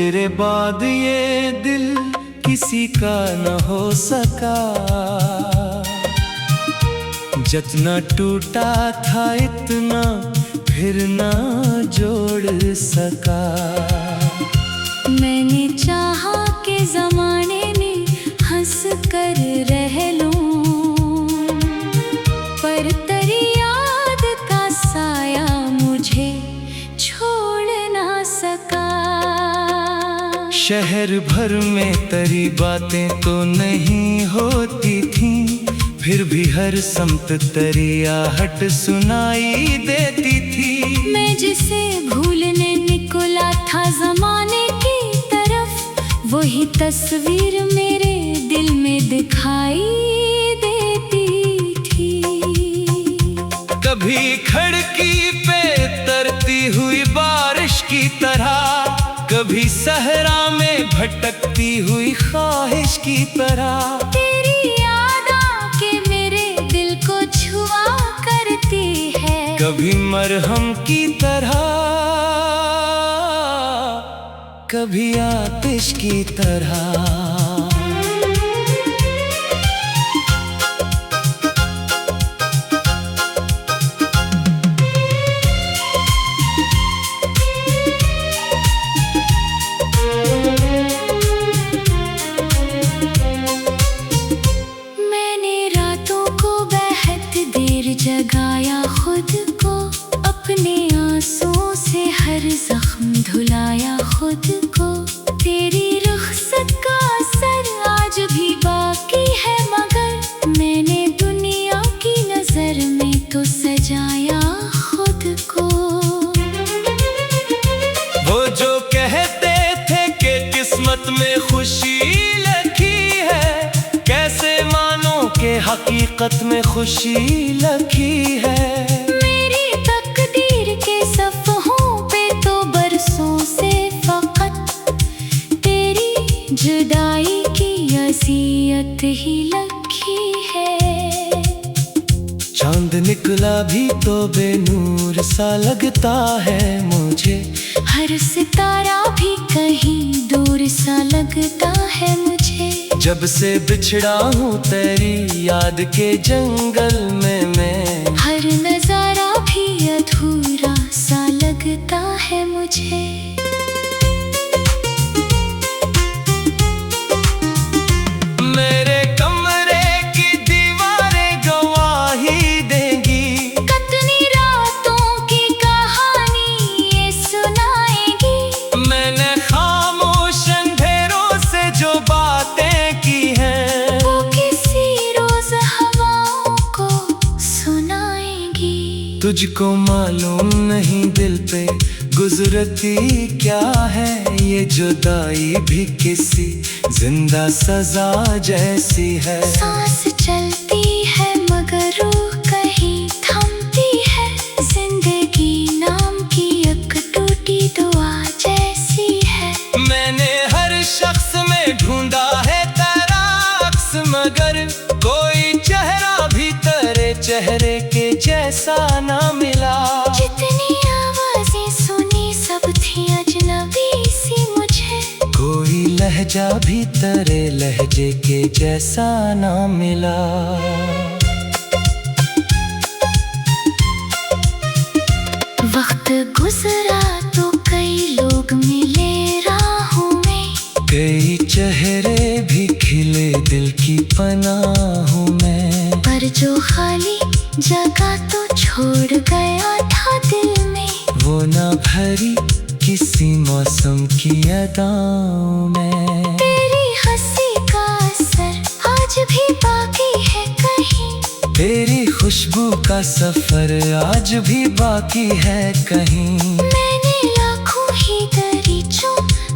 तेरे बाद ये दिल किसी का न हो सका, जितना टूटा था इतना फिर ना जोड़ सका। मैंने चाहा कि ज़माने में हंस कर रह लूं, पर तेरी याद का साया मुझे छोड़ ना सका। शहर भर में तेरी बातें तो नहीं होती थी, फिर भी हर समत तेरी आहट सुनाई देती थी। मैं जिसे भूलने निकला था ज़माने की तरफ, वही तस्वीर मेरे दिल में दिखाई देती थी। कभी खिड़की पे तरती हुई बारिश की तरह, कभी सहरा में भटकती हुई ख्वाहिश की तरह। तेरी याद आके मेरे दिल को छुआ करती है, कभी मरहम की तरह, कभी आतिश की तरह। जगाया खुद को, अपने आंसुओं से हर जख्म धुलाया खुद को। तेरी रुखसत का असर आज भी बाकी है, मगर मैंने दुनिया की नजर में तो सजाया खुद को। वो जो कहते थे कि किस्मत में खुशी लिखी है, कैसे मानो कि हकीकत में खुशी लिखी है। मेरी तकदीर के सफ़हों पे तो बरसों से फकत तेरी जुदाई की अज़ियत ही लिखी है। चांद निकला भी तो बेनूर सा लगता है मुझे, हर सितारा भी कहीं दूर सा लगता है मुझे। जब से बिछड़ा हूँ तेरी याद के जंगल में मैं, हर नजारा भी अधूरा सा लगता है मुझे। मेरे कमरे की दीवारें गवाही देंगी, कितनी रातों की कहानी ये सुनाएगी। मैंने खामोश अंधेरों से जो बातें की हैं, वो किसी रोज हवाओं को सुनाएगी। तुझको मालूम नहीं दिल पे गुजरती क्या है ये जुदाई भी किसी जिंदा सजा जैसी है। सांस चलती है मगर रूह कहीं थमती है, जिंदगी नाम की एक टूटी दुआ जैसी है। मैंने हर शख्स में ढूंढा है तेरा अक्स, मगर कोई चेहरा भी तेरे चेहरे के जैसा ना मिला। जितनी आवाजें सुनी सब थी अजनबी सी मुझे, कोई लहजा भी तेरे लहजे के जैसा ना मिला। वक्त गुजरा तो कई लोग मिले राहों में, कई चेहरे भी खिले दिल की पनाहों में, पर जो खाली जगह तो छोड़ गया था दिल में, वो ना भरी किसी मौसम की अदाओं में। तेरी हंसी का असर आज भी बाकी है कहीं, तेरी खुशबू का सफर आज भी बाकी है कहीं। मैंने लाखों ही दरीचों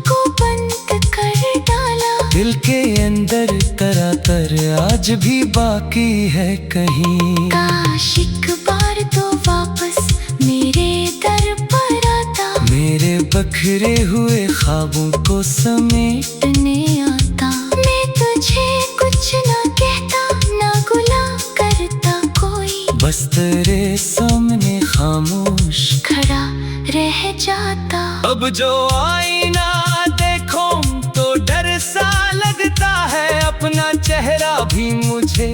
को बंद कर डाला, दिल के अंदर करातर आज भी बाकी है कहीं। काश एक बार तो वापस मेरे दर पर आता, मेरे बखरे हुए ख्वाबों को समेटने आता। मैं तुझे कुछ ना कहता ना गुला करता कोई, बस तेरे सामने खामोश खड़ा रह जाता। अब जो आईना देख लगता है, अपना चेहरा भी मुझे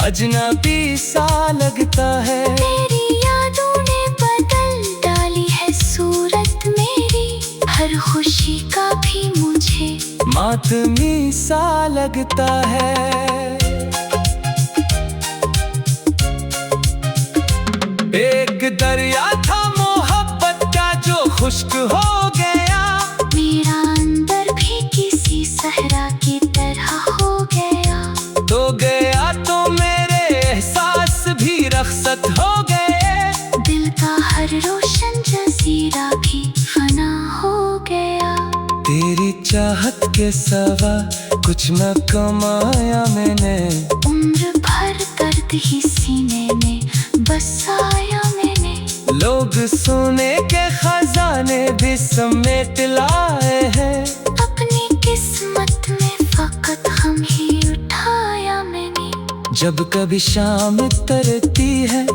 अजनबी सा लगता है। तेरी यादों ने बदल डाली है सूरत मेरी, हर खुशी का भी मुझे मातमी सा लगता है। एक दरिया था मोहब्बत का जो खुश्क हो गया, मेरा अंदर भी किसी सहरा की तरह हो गया। तो मेरे एहसास भी रखसत हो गए, दिल का हर रोशन जजीरा भी फना हो गया। तेरी चाहत के सिवा कुछ न कमाया मैंने, उम्र भर दर्द ही सीने में बसाया मैंने। लोग सोने के खजाने भी समेट लाए हैं, अपनी किस्मत में फकत हम ही उठाया मैंने। जब कभी शाम तरती है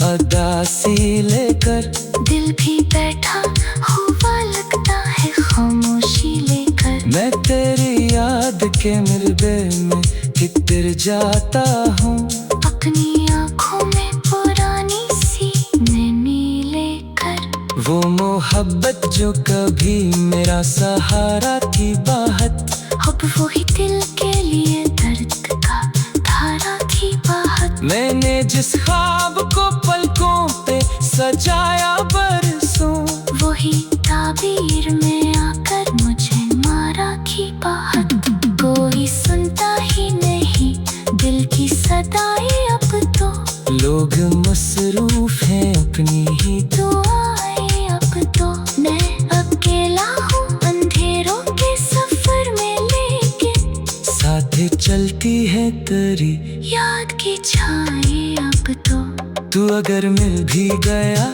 अदासी लेकर, दिल भी बैठा हुआ लगता है खामोशी लेकर। मैं तेरी याद के मिलबे में कितर जाता हूँ, अपनी आँखों में पुरानी सी नमी लेकर। वो मोहब्बत जो कभी मेरा सहारा थी बाहत, अब वही दिल के लिए दर्द का धारा थी बाहत। मैंने जिस ख्वाब को पलकों पे सजाया बरसों, वही ताबीर में आकर मुझे मारा की बाहत। कोई सुनता ही नहीं दिल की सदाई अब तो, लोग मसरूफ हैं अपनी ही दुआएं अब तो। मैं अकेला हूँ अंधेरों के सफर में, लेकिन साथ चलती है तेरी याद की छाएं अब तो। तू अगर मिल भी गया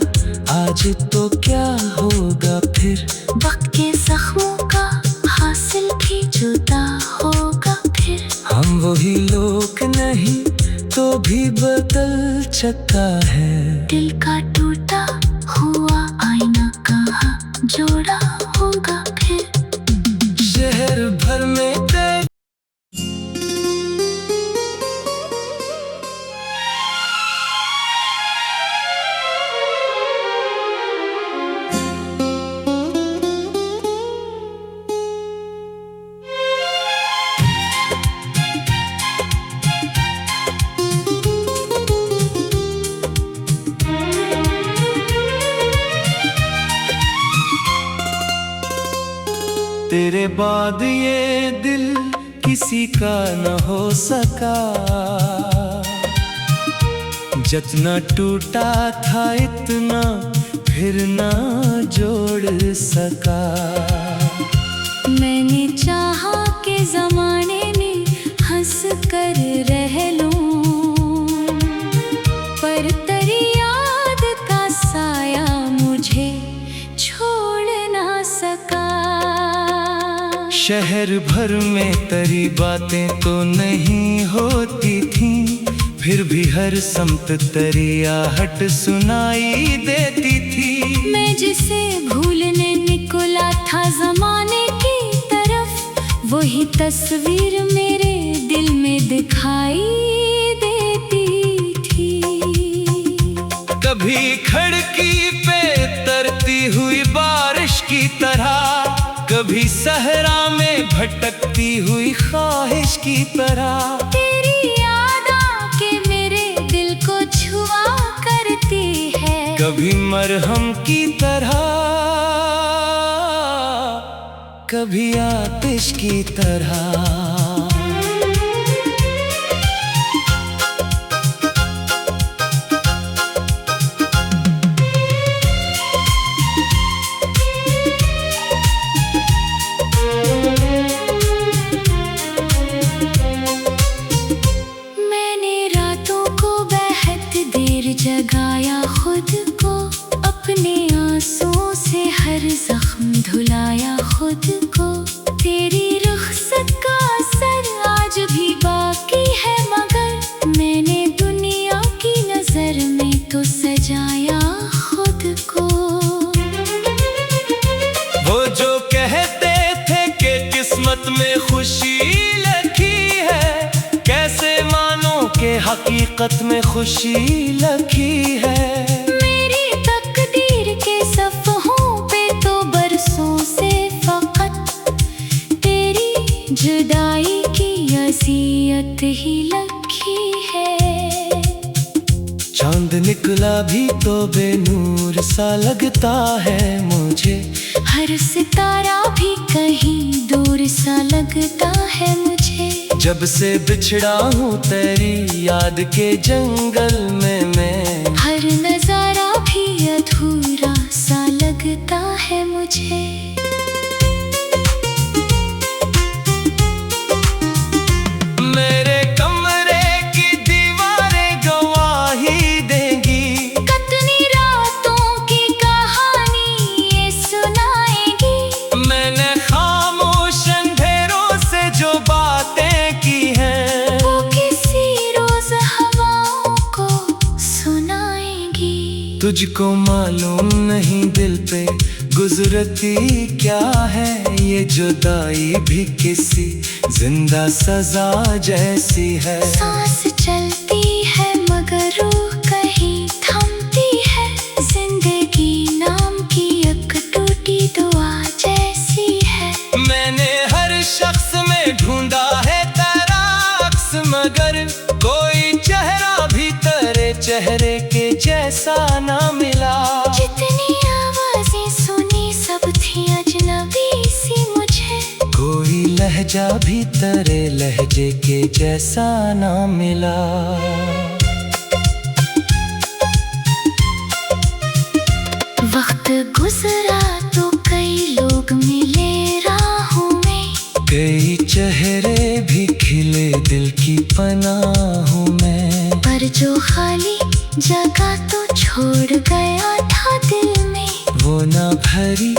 आज तो क्या होगा फिर, वक्त के जख्मों का हासिल भी जुदा होगा फिर। हम वही लोग नहीं तो भी बदल चुका है। दिल का टूटा हुआ आईना कहाँ जोड़ा होगा फिर। शहर भर में तेरे बाद ये दिल किसी का न हो सका, जितना टूटा था इतना फिर ना जोड़ सका। मैंने चाहा के जमाने में हंस कर रह लूं, पर तेरी याद का साया मुझे छोड़ ना सका। शहर भर में तेरी बातें तो नहीं होती थी, फिर भी हर समत तेरी आहट सुनाई देती थी। मैं जिसे भूलने निकला था जमाने की तरफ, वही तस्वीर मेरे दिल में दिखाई देती थी। कभी खिड़की पे तरती हुई बारिश की तरह, कभी सहरा में भटकती हुई ख्वाहिश की तरह। तेरी याद आके मेरे दिल को छुआ करती है, कभी मरहम की तरह, कभी आतिश की तरह। जगाया खुद को अपने आंसुओं से, हर जख्म धुलाया खुद को। तेरी रुखसत का हकीकत में खुशी लखी है। मेरी तकदीर के सफ़हों पे तो बरसों से फकत तेरी जुदाई की अज़ियत ही लखी है। चांद निकला भी तो बेनूर सा लगता है मुझे, हर सितारा भी कहीं दूर सा लगता है मुझे। जब से बिछड़ा हूँ तेरी याद के जंगल में मैं, हर नजारा भी अधूरा सा लगता है मुझे। मेरे कमरे की दीवारें गवाही देंगी, कितनी रातों की कहानी ये सुनाएगी। मैंने खामोश अंधेरों से जो बातें की हैं, वो किसी रोज हवाओं को सुनाएगी। तुझको मालूम नहीं दिल पे गुजरती क्या है ये जुदाई भी किसी जिंदा सजा जैसी है। सांस चलती है मगर रूह कहीं थमती है, जिंदगी नाम की एक टूटी दुआ जैसी है। मैंने हर शख्स में ढूंढा है तेरा अक्स, मगर कोई चेहरा भी तेरे चेहरे के जैसा ना मिला। जितनी आवाजें सुनी सब थी अजनबी सी मुझे, कोई लहजा भी तेरे लहजे के जैसा ना मिला। वक्त गुजरा तो कई लोग मिले राहों में, कई चेहरे भी खिले दिल की पनाहों में, पर जो खाली जगह तो छोड़ गया था दिल में, वो ना भरी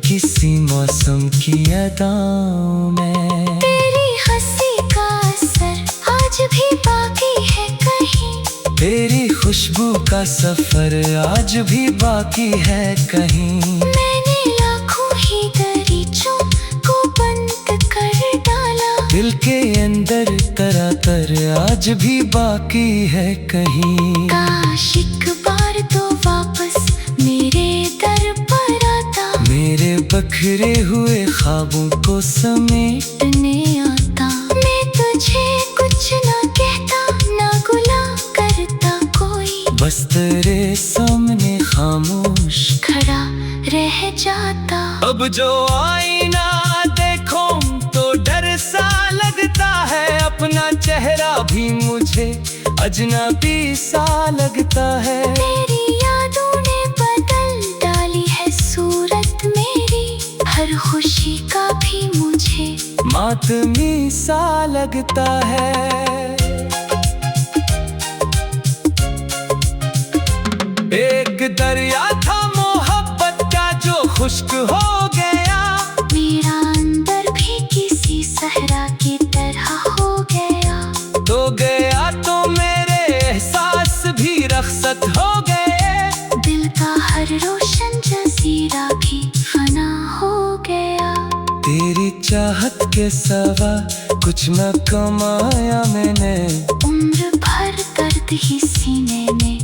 किसी मौसम की अदाओं में। तेरी हंसी का असर आज भी बाकी है कहीं, तेरी खुशबू का सफर आज भी बाकी है कहीं। मैंने लाखों ही दरीचों को बंद कर डाला, दिल के अंदर तरतर आज भी बाकी है कहीं। काश एक बार तो वापस मेरे दर पर आता, मेरे बखरे हुए ख्वाबों को समेटने आता। मैं तुझे कुछ ना कहता ना गुला करता कोई, बस तेरे सामने खामोश खड़ा रह जाता। अब जो आईना देखो तो डर सा लगता है, अपना चेहरा भी मुझे अजनबी सा लगता है। तेरी यादों ने बदल डाली है सूरत मेरी, हर खुशी का भी मुझे मातमी सा लगता है। एक दरिया था मोहब्बत का जो खुश्क हो गया, मेरा अंदर भी किसी सहरा की तरह हो गया। तो गया तो मेरे एहसास भी रखसत हो गए, दिल का हर रोशन जजीरा भी फना हो गया। तेरी चाहत के सिवा कुछ न कमाया मैंने, उम्र भर दर्द ही सीने में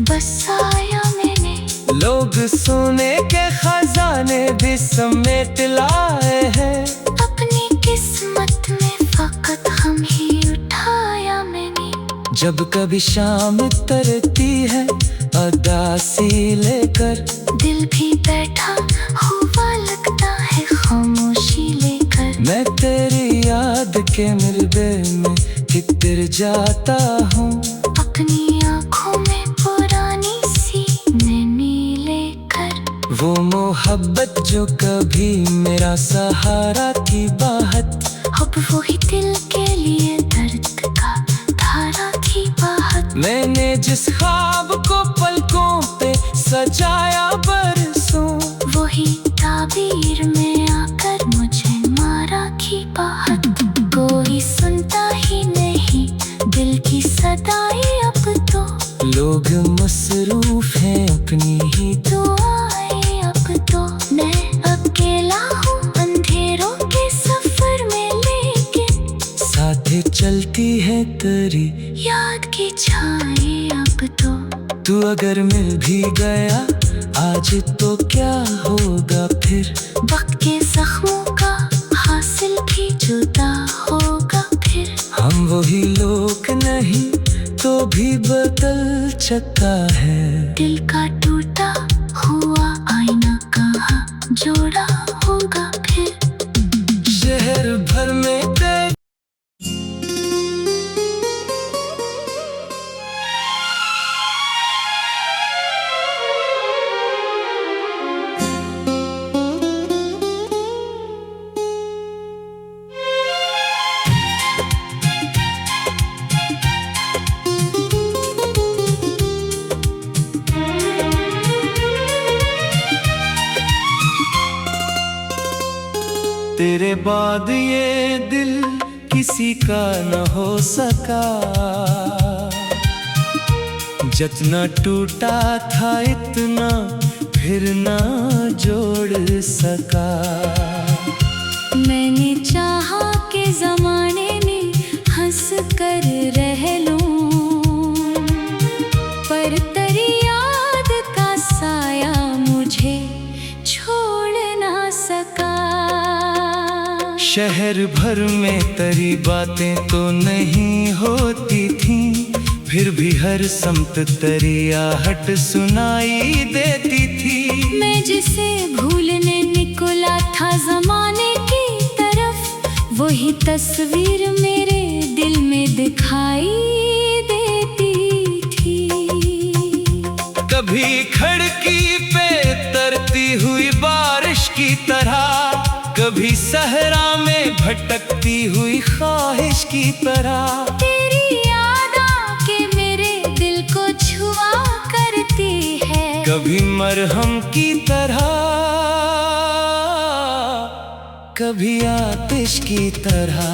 बसाया मैंने। लोग सोने के खजाने भी समेट लाए हैं, अपनी किस्मत में फकत हम ही उठाया मैंने। जब कभी शाम तरती है अदासी लेकर, दिल भी बैठा हुआ लगता है खामोशी लेकर। मैं तेरी याद के मिर्बे में कितर जाता हूँ, अपनी आँखों में पुरानी सी नैनी लेकर। वो मोहब्बत जो कभी मेरा सहारा थी बाहत, अब वही दिल के लिए दर्द का धारा थी बाहत। मैंने जिस ख्वाब को पलकों पे सजाया बरसों, वही ताबीर में आकर मुझे मारा की बाहत। कोई सुनता ही नहीं दिल की सदाई अब तो, लोग मसरूफ हैं अपनी ही दुआएं अब तो। मैं अकेला हूँ अंधेरों के सफर में, लेकिन साथे चलती है तेरी याद की छाए अब तो। तू अगर मिल भी गया आज तो क्या होगा फिर। वक्त के जख्मों का हासिल भी जुदा होगा फिर। हम वही लोग नहीं तो भी बदल चुका है। दिल का टूटा हुआ आईना कहाँ जोड़ा होगा फिर। शहर भर में तेरे बाद ये दिल किसी का न हो सका। जितना टूटा था इतना फिर ना जोड़ सका। मैंने चाहा कि जमाने में हंस कर रह लूं, पर तेरी याद का साया मुझे छोड़ ना सका। शहर भर में तेरी बातें तो नहीं होती थी, फिर भी हर समत तेरी आहट सुनाई देती थी। मैं जिसे भूलने निकला था जमाने की तरफ, वही तस्वीर मेरे दिल में दिखाई देती थी। कभी खिड़की पे तरती हुई बारिश की तरह, कभी सहरा में भटकती हुई ख्वाहिश की तरह। तेरी याद आके मेरे दिल को छुआ करती है, कभी मरहम की तरह, कभी आतिश की तरह।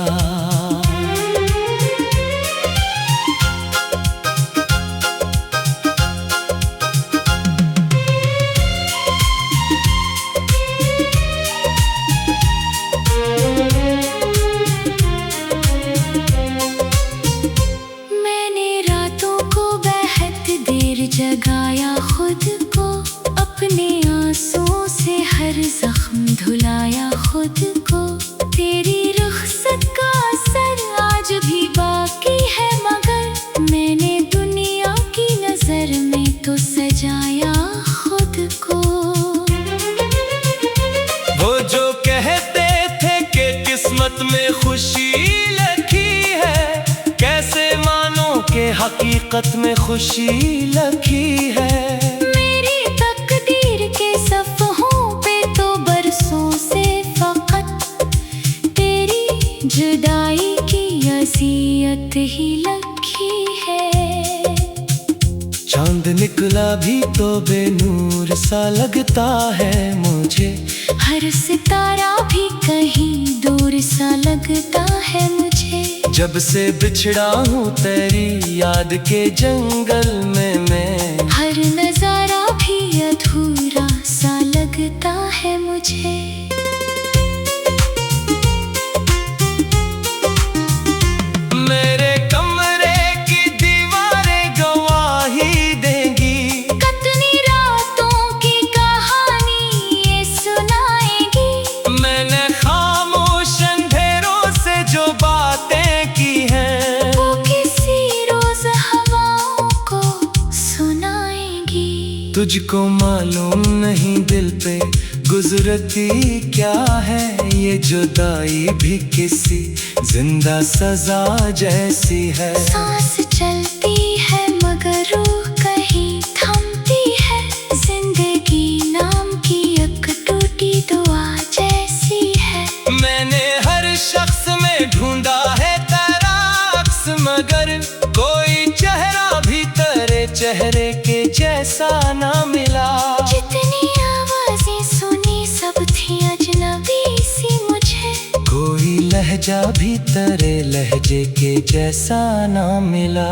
जगाया खुद को अपने आंसुओं से, हर जख्म धुलाया खुद को। तेरी रुखसत का असर आज भी बाकी है, मगर मैंने दुनिया की नजर में तो सजाया खुद को। वो जो कहते थे कि किस्मत में खुशी लिखी है, कैसे मानो कि हकीकत में खुशी लिखी है। मेरी तकदीर के सफ़हों पे तो बरसों से फकत तेरी जुदाई की अज़ियत ही लिखी है। चांद निकला भी तो बेनूर सा लगता है मुझे, हर सितारा भी कहीं दूर सा लगता है मुझे। जब से बिछड़ा हूँ तेरी याद के जंगल में मैं, हर नजारा भी अधूरा सा लगता है मुझे। मेरे कमरे की दीवारें गवाही देंगी, कितनी रातों की कहानी ये सुनाएगी। मैंने खामोश अंधेरों से जो बातें की हैं, वो किसी रोज हवाओं को सुनाएगी। तुझको मालूम नहीं दिल पे गुजरती क्या है ये जुदाई भी किसी जिंदा सजा जैसी है। सांस चलती है मगर रूह कहीं थमती है, जिंदगी नाम की एक टूटी दुआ जैसी है। मैंने हर शख्स में ढूंढा है तेरा अक्स, मगर कोई चेहरा भी तेरे चेहरे के जैसा ना मिला। जितनी आवाजें सुनी सब थी अजनबी सी मुझे, कोई लहजा भी तेरे लहजे के जैसा ना मिला।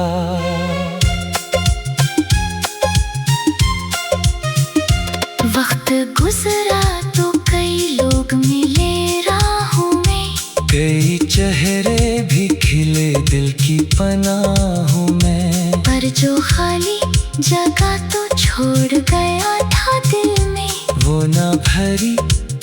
वक्त गुजरा तो कई लोग मिले राहों में, कई चेहरे भी खिले दिल की पनाह हूँ मैं। पर जो खाली जगह तो छोड़ गया था दिल में, वो ना भरी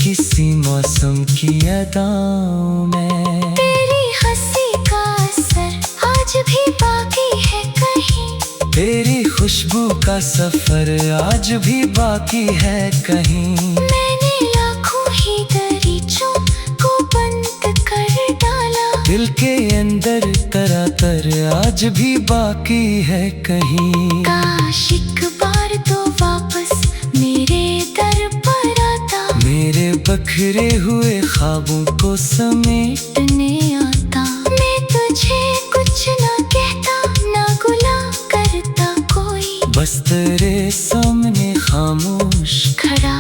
किसी मौसम की अदाओं में। तेरी हंसी का असर आज भी बाकी है कहीं, तेरी खुशबू का सफर आज भी बाकी है कहीं। मैंने लाखों ही दरीचों को बंद कर डाला, दिल के अंदर तरातर आज भी बाकी है कहीं। काश एक बार तो वापस मेरे दर पर आता, मेरे बखरे हुए ख्वाबों को समेटने आता। मैं तुझे कुछ ना कहता, ना गुला करता कोई, बस तेरे सामने खामोश खड़ा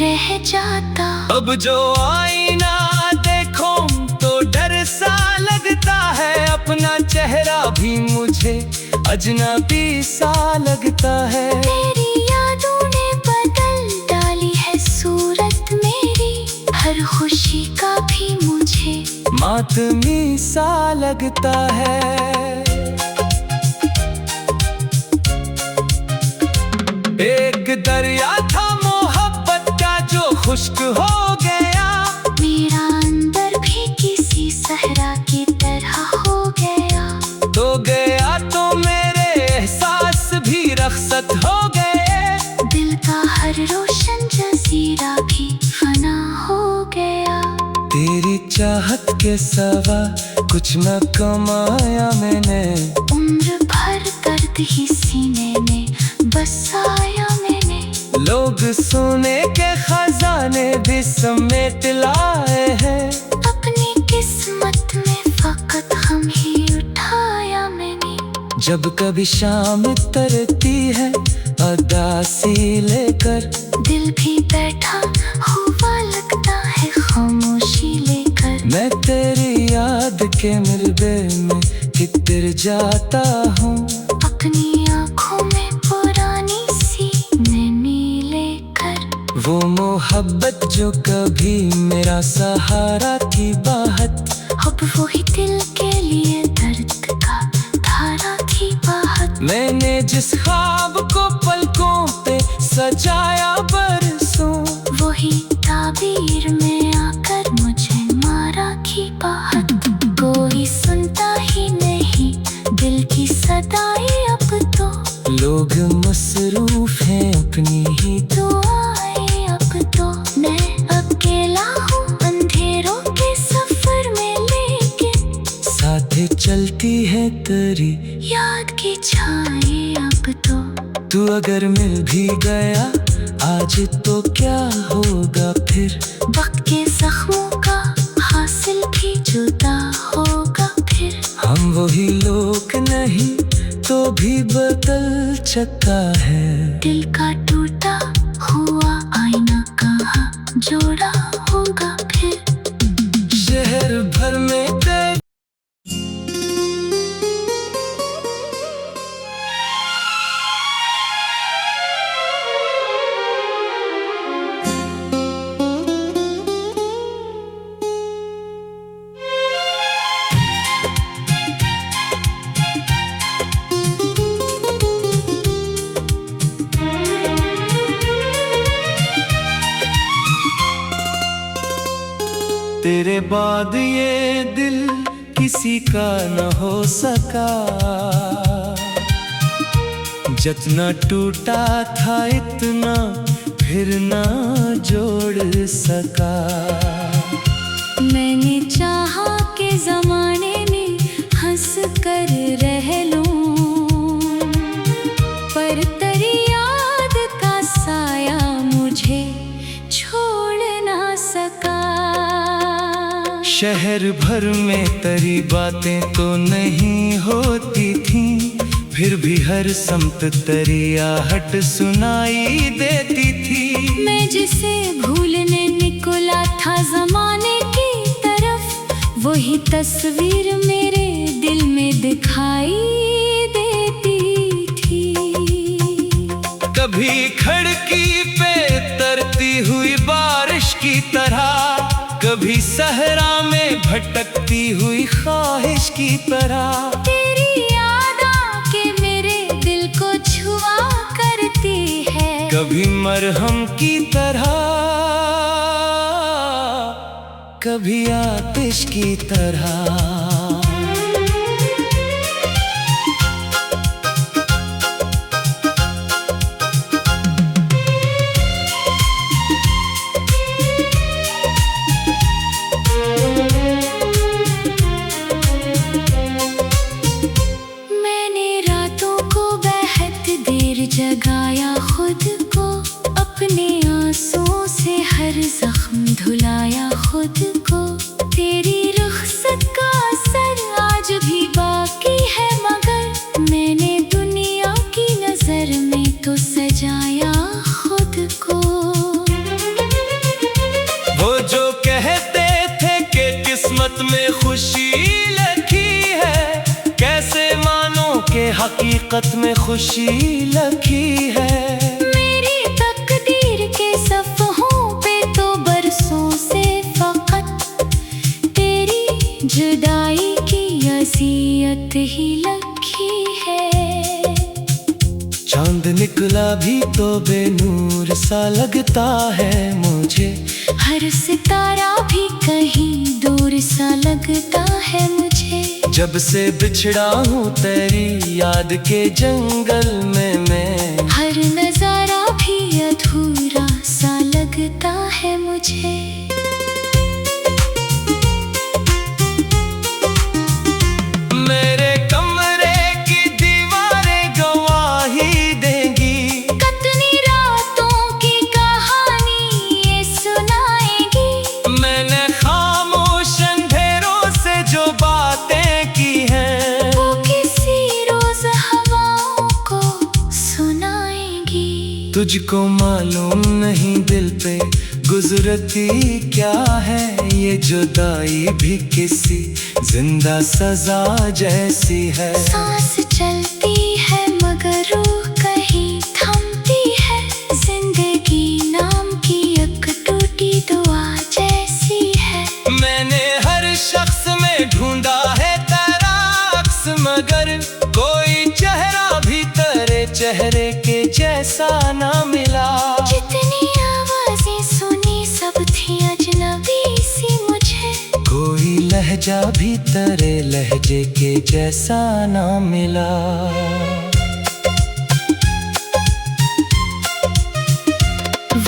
रह जाता। अब जो आईना देखो तो डर सा लगता है, अपना चेहरा भी मुझे अजनबी सा लगता है। तेरी यादों ने बदल डाली है सूरत मेरी, हर खुशी का भी मुझे मातमी सा लगता है। एक दरिया था मोहब्बत का जो खुश्क हो गया, मेरा अंदर भी किसी सहरा की तरह हो गया। तो गया तो मेरे एहसास भी रखसत हो गए, दिल का हर रोशन जजीरा भी फना हो गया। तेरी चाहत के सिवा कुछ न कमाया मैंने, उम्र भर दर्द ही सीने में बसाया मैंने। लोग सोने के खजाने भी समेट लाए हैं, अपनी किस्मत में फकत हम ही उठाया मैंने। जब कभी शाम तरती है अदासी लेकर, दिल भी बैठा हुआ लगता है खामोशी लेकर। मैं तेरी याद के मिलबे में कितर जाता हूँ, अपनी आँखों में पुरानी सी नैनी लेकर। वो मोहब्बत जो कभी मेरा सहारा थी बाहत, अब वही दिल के लिए दर्द का धारा थी बाहत। मैंने जिस ख्वाब को पलकों पे सजाया बरसों, वही ताबीर में आकर मुझे मारा की बाहत। कोई सुनता ही नहीं दिल की सदाई अब तो, लोग मसरूफ हैं अपनी ही दुआएं अब तो। मैं अकेला हूँ अंधेरों के सफर में, लेकिन साथ चलती है तेरी याद की छाएं अब तो। तू अगर मिल भी गया आज तो क्या होगा फिर, वक्त के जख्मों का हासिल भी जुदा होगा फिर। हम वही लोग नहीं तो भी बदल चुका है। दिल का टूटा हुआ आईना कहाँ जोड़ा होगा फिर। शहर भर में तेरी तेरे बाद ये दिल किसी का न हो सका, जितना टूटा था इतना फिर ना जोड़ सका। मैंने चाहा कि जमाने में हंस कर रह लूं, पर तेरी याद का साया मुझे छोड़ ना सका। शहर भर में तेरी बातें तो नहीं होती थी, फिर भी हर समत तेरी आहट सुनाई देती थी। मैं जिसे भूलने निकला था जमाने की तरफ, वही तस्वीर मेरे दिल में दिखाई देती थी। कभी खिड़की पे तरती हुई बारिश की तरह, कभी सहरा में भटकती हुई ख्वाहिश की तरह। तेरी याद आके मेरे दिल को छुआ करती है, कभी मरहम की तरह, कभी आतिश की तरह। जगाया खुद को अपने आंसुओं से, हर जख्म धुलाया खुद को। तेरी रुखसत का असर आज भी बाकी है, मगर मैंने दुनिया की नजर में तो सजाया खुद को। वो जो कहते थे कि किस्मत में खुशी लिखी है, कैसे मानो कि हकीकत में खुशी लिखी है। मेरी तकदीर के सफ़हों पे तो बरसों से फकत तेरी जुदाई की अज़ियत ही लिखी है। चांद निकला भी तो बेनूर सा लगता है मुझे, हर सितारा भी कहीं दूर सा लगता है मुझे। जब से बिछड़ा हूँ तेरी याद के जंगल में मैं, हर नजारा भी अधूरा सा लगता है मुझे। मेरे कमरे की दीवारें गवाही देंगी, कितनी रातों की कहानी ये सुनाएगी। मैंने खामोश अंधेरों से जो बातें की हैं, वो किसी रोज हवाओं को सुनाएगी। तुझको मालूम नहीं दिल पे गुजरती क्या है ये जुदाई भी किसी जिंदा सजा जैसी है। सांस चलती है मगर रूह कहीं थमती है, जिंदगी नाम की एक टूटी दुआ जैसी है। मैंने हर शख्स में ढूंढा है तेरा अक्स, मगर कोई चेहरा भी तेरे चेहरे के जैसा ना मिला। जितनी आवाजें सुनी सब थी अजनबी सी मुझे, कोई लहजा भी तेरे लहजे के जैसा ना मिला।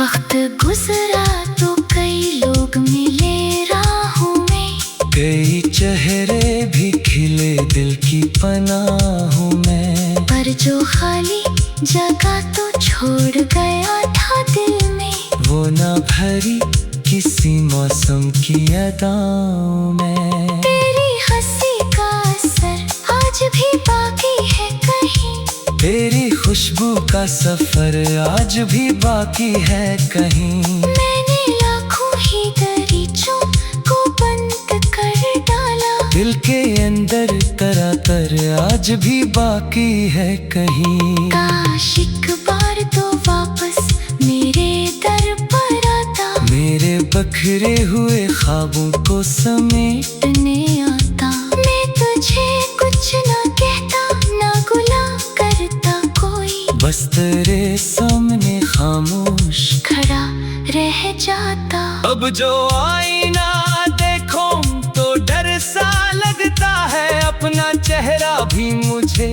वक्त गुजरा तो कई लोग मिले राहों में, कई चेहरे भी खिले दिल की पनाहों में, पर जो खाली जगह तो छोड़ गया था दिल में, वो ना भरी किसी मौसम की अदाओं में। तेरी हंसी का असर आज भी बाकी है कहीं, तेरी खुशबू का सफर आज भी बाकी है कहीं। मैंने लाखों ही दरीचों को बंद कर डाला, दिल के अंदर करातर आज भी बाकी है कहीं। काश एक बार तो वापस मेरे दर पर आता, मेरे बखरे हुए ख्वाबों को समेटने आता। मैं तुझे कुछ ना कहता ना गुला करता कोई, बस तेरे सामने खामोश खड़ा रह जाता। अब जो आईना देखो तो डर सा लगता है, अपना चेहरा भी मुझे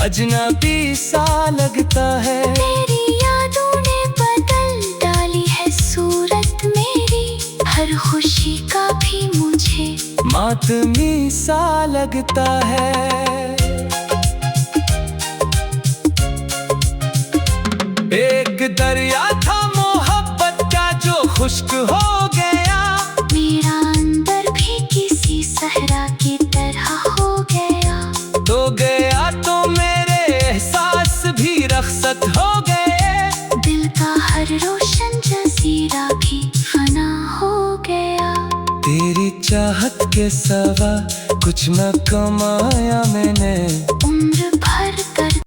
अजनबी सा लगता है। तेरी यादों ने बदल डाली है सूरत मेरी, हर खुशी का भी मुझे मातमी सा लगता है। एक दरिया था मोहब्बत का जो खुश्क हो गया, मेरा अंदर भी किसी सहरा की तरह हो गया। तो गया तो मेरे एहसास भी रखसत हो गए, दिल का हर रोशन जजीरा भी फना हो गया। तेरी चाहत के सवा कुछ न कमाया मैंने, उम्र भर कर